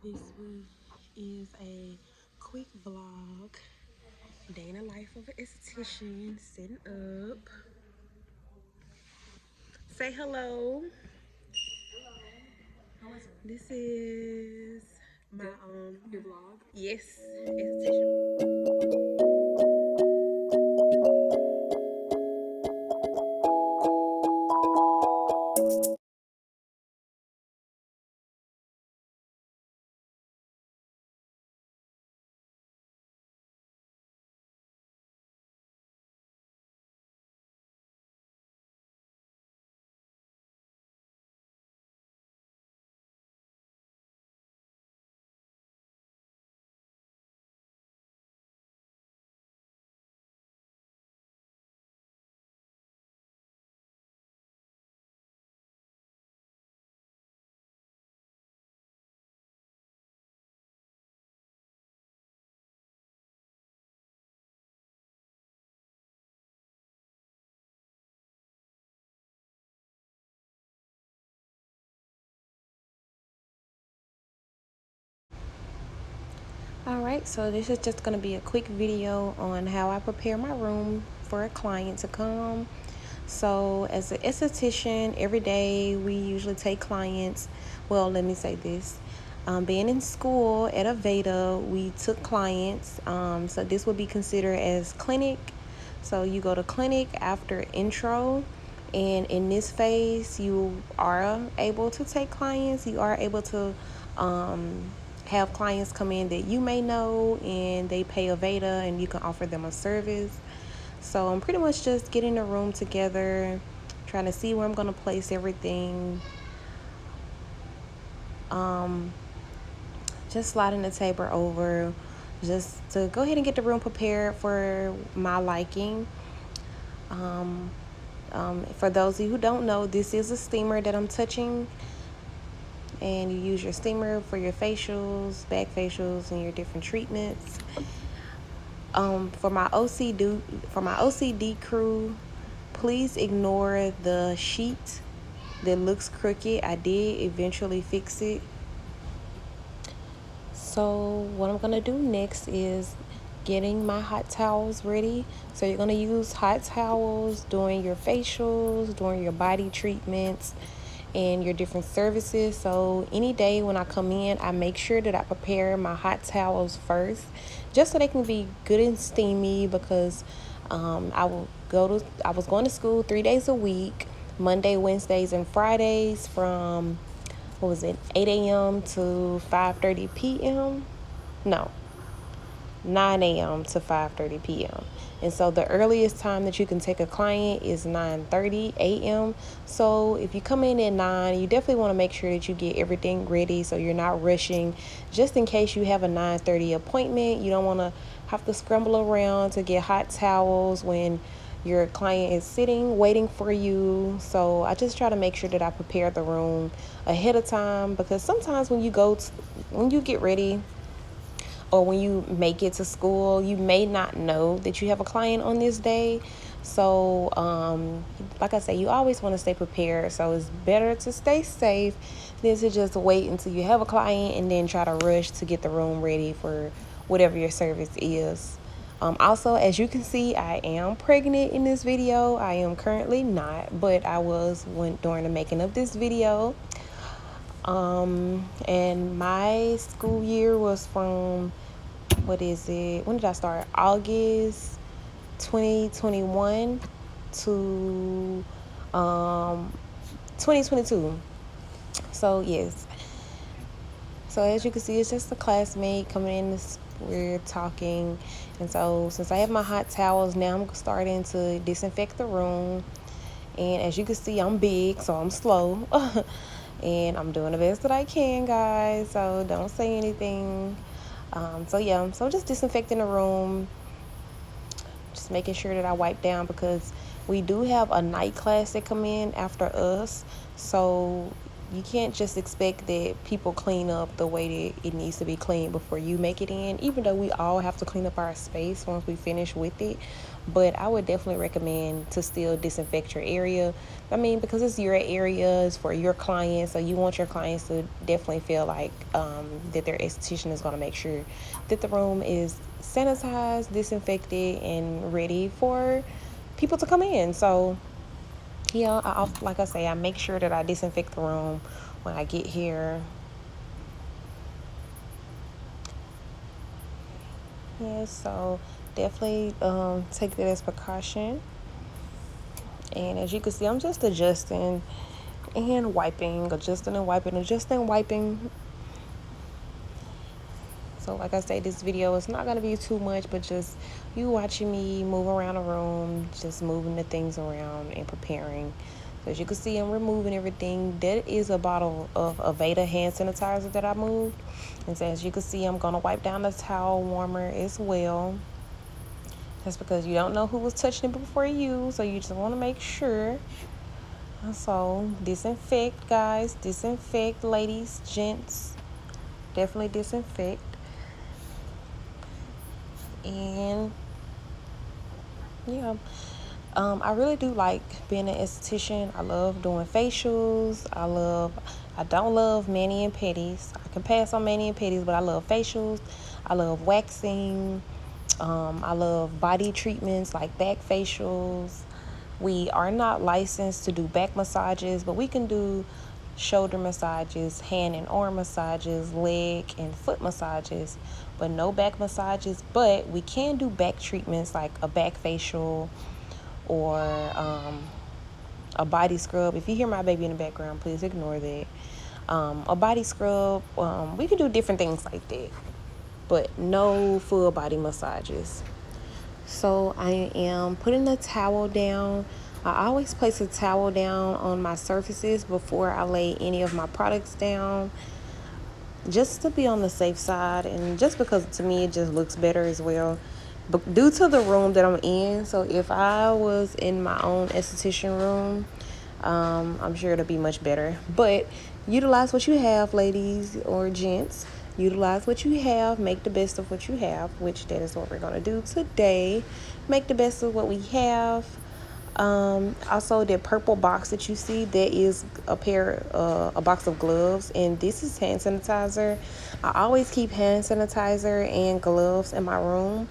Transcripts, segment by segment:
This week is a quick vlog, day in the life of an esthetician, setting up. Say hello. This is my your vlog. Yes, esthetician. Alright, so this is just going to be a quick video on how I prepare my room for a client to come. So as an esthetician, every day we usually take clients. Well, let me say this. Being in school at Aveda, we took clients. So this would be considered as clinic. So you go to clinic after intro. And in this phase, you are able to take clients. You are able to have clients come in that you may know, and they pay Aveda, and you can offer them a service. So I'm pretty much just getting the room together, trying to see where I'm going to place everything. Just sliding the table over just to go ahead and get the room prepared for my liking. For those of you who don't know, this is a steamer that I'm touching, and you use your steamer for your facials, back facials, and your different treatments. For my OCD crew, please ignore the sheet that looks crooked. I did eventually fix it. So what I'm gonna do next is getting my hot towels ready. So you're gonna use hot towels during your facials, during your body treatments, and your different services. So any day when I come in, I make sure that I prepare my hot towels first, just so they can be good and steamy, because I was going to school 3 days a week, Monday, Wednesdays, and Fridays, from 8 a.m. to 5:30 p.m. No, 9 a.m. to 5:30 p.m. And so the earliest time that you can take a client is 9:30 a.m. So if you come in at 9, you definitely want to make sure that you get everything ready so you're not rushing, just in case you have a 9:30 appointment. You don't want to have to scramble around to get hot towels when your client is sitting waiting for you. So I just try to make sure that I prepare the room ahead of time, because sometimes when you get ready, or when you make it to school, you may not know that you have a client on this day. So like I say, you always want to stay prepared. So it's better to stay safe than to just wait until you have a client and then try to rush to get the room ready for whatever your service is. Also, as you can see, I am pregnant in this video. I am currently not, but I was during the making of this video. And my school year was from, when did I start? August 2021 to 2022. So yes. So as you can see, it's just a classmate coming in. We're talking. And so since I have my hot towels, now I'm starting to disinfect the room. And as you can see, I'm big, so I'm slow. And I'm doing the best that I can, guys. So don't say anything. So just disinfecting the room, just making sure that I wipe down, because we do have a night class that come in after us. So you can't just expect that people clean up the way that it needs to be cleaned before you make it in, even though we all have to clean up our space once we finish with it. But I would definitely recommend to still disinfect your area. I mean, because it's your areas for your clients, so you want your clients to definitely feel like that their esthetician is going to make sure that the room is sanitized, disinfected, and ready for people to come in. So yeah, like I say, I make sure that I disinfect the room when I get here. Yeah, so definitely take that as precaution. And as you can see, I'm just adjusting and wiping, adjusting and wiping, adjusting, wiping. So like I say, this video is not going to be too much, but just you watching me move around the room, just moving the things around and preparing. So as you can see, I'm removing everything. That is a bottle of Aveda hand sanitizer that I moved. And so as you can see, I'm going to wipe down the towel warmer as well. That's because you don't know who was touching it before you, so you just want to make sure. So disinfect, guys. Disinfect, ladies, gents. Definitely disinfect. And yeah, I really do like being an esthetician. I love doing facials. I don't love mani and pedis. I can pass on mani and pedis, but I love facials. I love waxing. I love body treatments like back facials. We are not licensed to do back massages, but we can do shoulder massages, hand and arm massages, leg and foot massages, but no back massages. But we can do back treatments like a back facial or a body scrub. If you hear my baby in the background, please ignore that. A body scrub, we can do different things like that, but no full body massages. So I am putting the towel down. I always place a towel down on my surfaces before I lay any of my products down, just to be on the safe side, and just because to me it just looks better as well. But due to the room that I'm in, so if I was in my own esthetician room, I'm sure it'll be much better. But utilize what you have, ladies or gents. Utilize what you have. Make the best of what you have, which that is what we're going to do today. Make the best of what we have. Also, the purple box that you see, that is a box of gloves, and this is hand sanitizer. I always keep hand sanitizer and gloves in my room,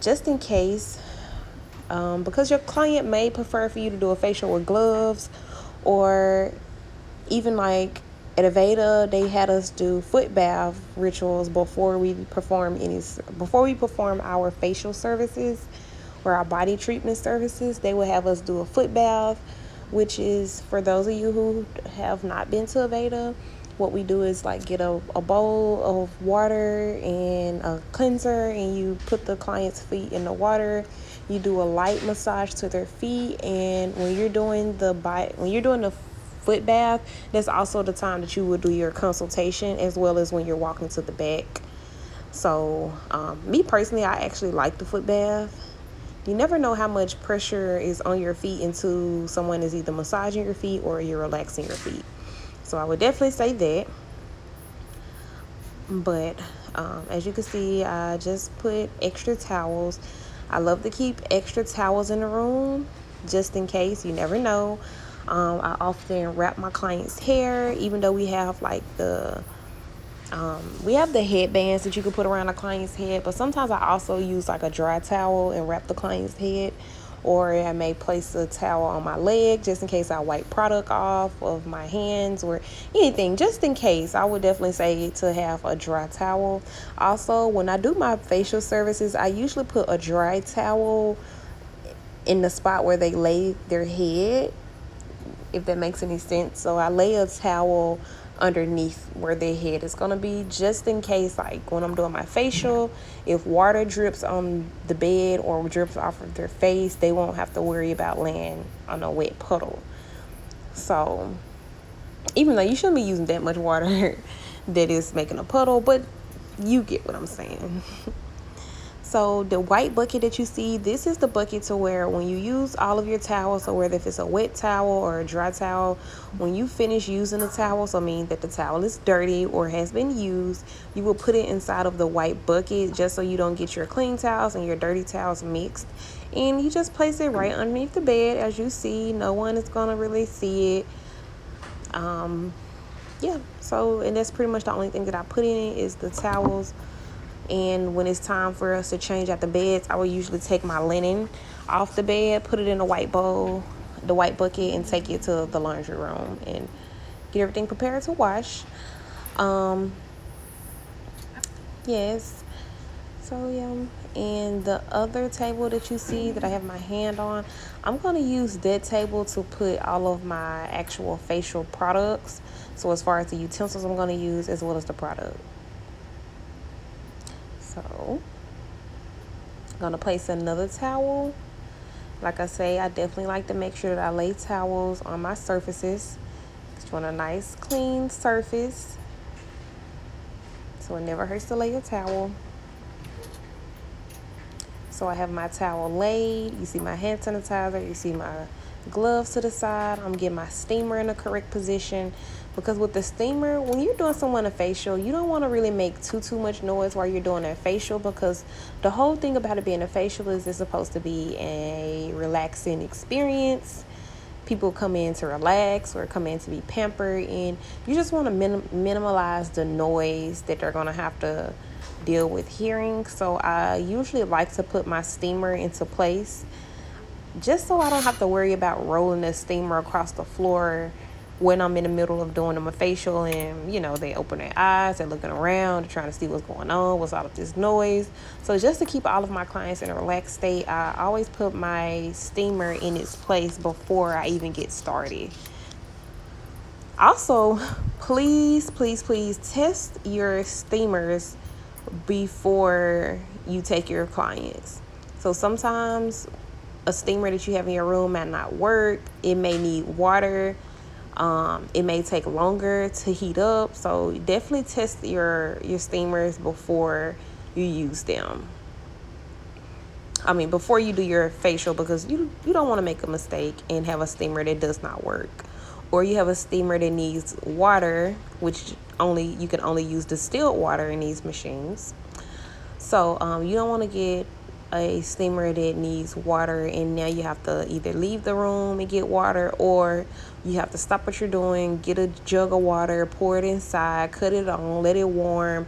just in case, because your client may prefer for you to do a facial with gloves, or even like at Aveda, they had us do foot bath rituals before we perform our facial services or our body treatment services. They would have us do a foot bath, which is, for those of you who have not been to Aveda, what we do is like get a bowl of water and a cleanser, and you put the client's feet in the water. You do a light massage to their feet, and when you're doing the foot bath, that's also the time that you would do your consultation, as well as when you're walking to the back. So me personally, I actually like the foot bath. You never know how much pressure is on your feet until someone is either massaging your feet or you're relaxing your feet. So I would definitely say that. But as you can see, I just put extra towels. I love to keep extra towels in the room just in case. You never know. I often wrap my client's hair, even though we have like we have the headbands that you can put around a client's head, but sometimes I also use like a dry towel and wrap the client's head, or I may place a towel on my leg just in case I wipe product off of my hands or anything, just in case. I would definitely say to have a dry towel. Also, when I do my facial services, I usually put a dry towel in the spot where they lay their head, if that makes any sense. So I lay a towel underneath where their head is going to be, just in case, like when I'm doing my facial, if water drips on the bed or drips off of their face, they won't have to worry about laying on a wet puddle. So even though you shouldn't be using that much water that is making a puddle, but you get what I'm saying. So the white bucket that you see, this is the bucket to where when you use all of your towels, so whether if it's a wet towel or a dry towel, when you finish using the towel, so mean that the towel is dirty or has been used, you will put it inside of the white bucket just so you don't get your clean towels and your dirty towels mixed. And you just place it right underneath the bed. As you see, no one is going to really see it. Yeah, so, and that's pretty much the only thing that I put in it is the towels. And when it's time for us to change out the beds, I will usually take my linen off the bed, put it in a white bowl, the white bucket, and take it to the laundry room and get everything prepared to wash. Yes. So yeah, and the other table that you see that I have my hand on, I'm going to use that table to put all of my actual facial products. So as far as the utensils I'm going to use as well as the product. So I'm going to place another towel. Like I say, I definitely like to make sure that I lay towels on my surfaces. Just want a nice clean surface. So it never hurts to lay a towel. So I have my towel laid. You see my hand sanitizer. You see my gloves to the side. I'm getting my steamer in the correct position. Because with the steamer, when you're doing someone a facial, you don't want to really make too much noise while you're doing their facial, because the whole thing about it being a facial is it's supposed to be a relaxing experience. People come in to relax or come in to be pampered, and you just want to minimize the noise that they're going to have to deal with hearing. So I usually like to put my steamer into place just so I don't have to worry about rolling the steamer across the floor when I'm in the middle of doing them a facial, and they open their eyes, they're looking around, they're trying to see what's going on, what's all of this noise. So just to keep all of my clients in a relaxed state, I always put my steamer in its place before I even get started. Also, please test your steamers before you take your clients. So sometimes a steamer that you have in your room might not work. It may need water. It may take longer to heat up. So definitely test your steamers before you use them. Before you do your facial, because you don't want to make a mistake and have a steamer that does not work. Or you have a steamer that needs water, which you can only use distilled water in these machines. So you don't want to get a steamer that needs water, and now you have to either leave the room and get water, or you have to stop what you're doing, get a jug of water, pour it inside, cut it on, let it warm.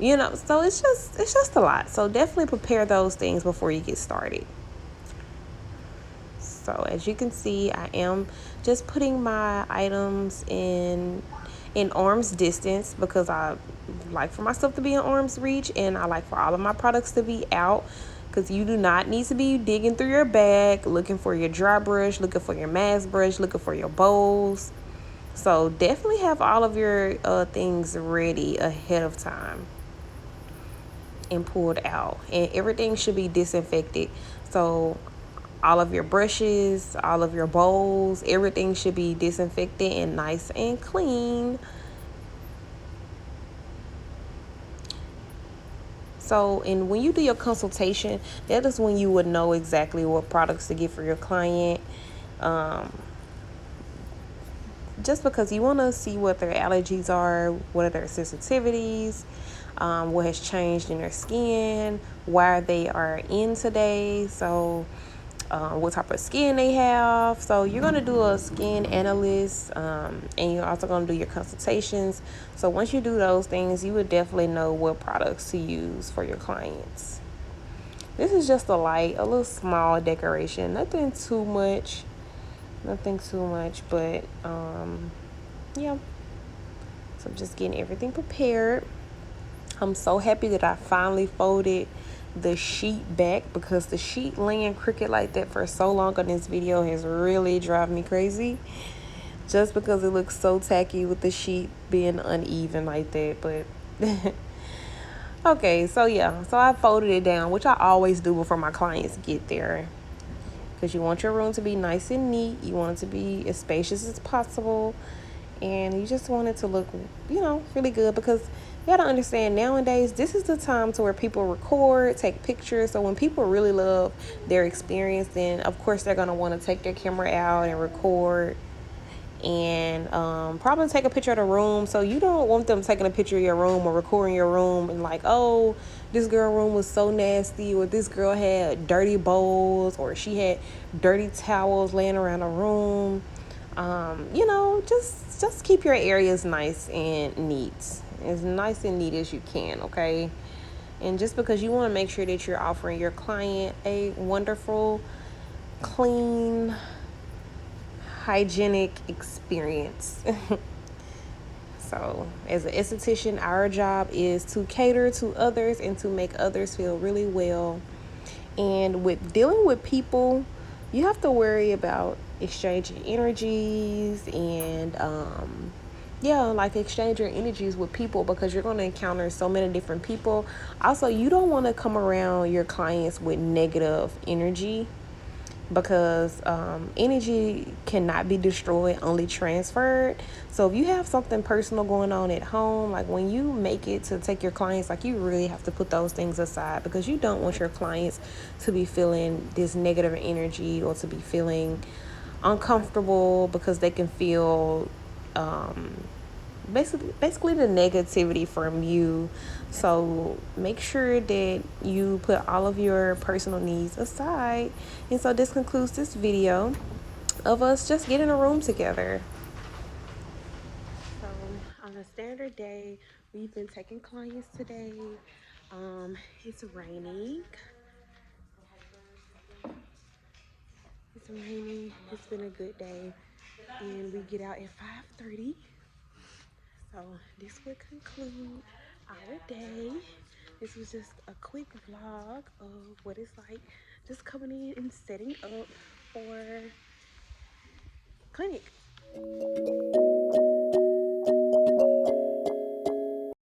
So it's just a lot. So definitely prepare those things before you get started. So as you can see, I am just putting my items in arm's distance, because I like for my stuff to be in arm's reach, and I like for all of my products to be out, because you do not need to be digging through your bag looking for your dry brush, looking for your mask brush, looking for your bowls. So definitely have all of your things ready ahead of time and pulled out, and everything should be disinfected. So all of your brushes, all of your bowls, everything should be disinfected and nice and clean. So, and when you do your consultation, that is when you would know exactly what products to get for your client. Just because you want to see what their allergies are, what are their sensitivities, what has changed in their skin, why they are in today. So what type of skin they have. So you're going to do a skin analyst, and you're also going to do your consultations. So once you do those things, you would definitely know what products to use for your clients. This is just a little small decoration. Nothing too much, but yeah. So I'm just getting everything prepared. I'm so happy that I finally folded the sheet back, because the sheet laying crooked like that for so long on this video has really driven me crazy, just because it looks so tacky with the sheet being uneven like that. But okay, so yeah, so I folded it down, which I always do before my clients get there, because you want your room to be nice and neat, you want it to be as spacious as possible, and you just want it to look really good, because gotta understand nowadays this is the time to where people record, take pictures. So when people really love their experience, then of course they're gonna want to take their camera out and record, and probably take a picture of the room. So you don't want them taking a picture of your room or recording your room and like, oh, this girl room was so nasty, or this girl had dirty bowls, or she had dirty towels laying around the room. You know, just keep your areas nice and neat, as nice and neat as you can, okay? And just because you want to make sure that you're offering your client a wonderful, clean, hygienic experience. So, as an esthetician, our job is to cater to others and to make others feel really well. And with dealing with people, you have to worry about exchanging energies and, yeah, like exchange your energies with people, because you're going to encounter so many different people. Also, you don't want to come around your clients with negative energy, because energy cannot be destroyed, only transferred. So if you have something personal going on at home, like when you make it to take your clients, like you really have to put those things aside, because you don't want your clients to be feeling this negative energy or to be feeling uncomfortable, because they can feel basically the negativity from you. So make sure that you put all of your personal needs aside. And so this concludes this video of us just getting a room together. So on a standard day, we've been taking clients today. It's raining. It's raining. It's been a good day, and we get out at 5:30. So this would conclude our day. This was just a quick vlog of what it's like just coming in and setting up for clinic.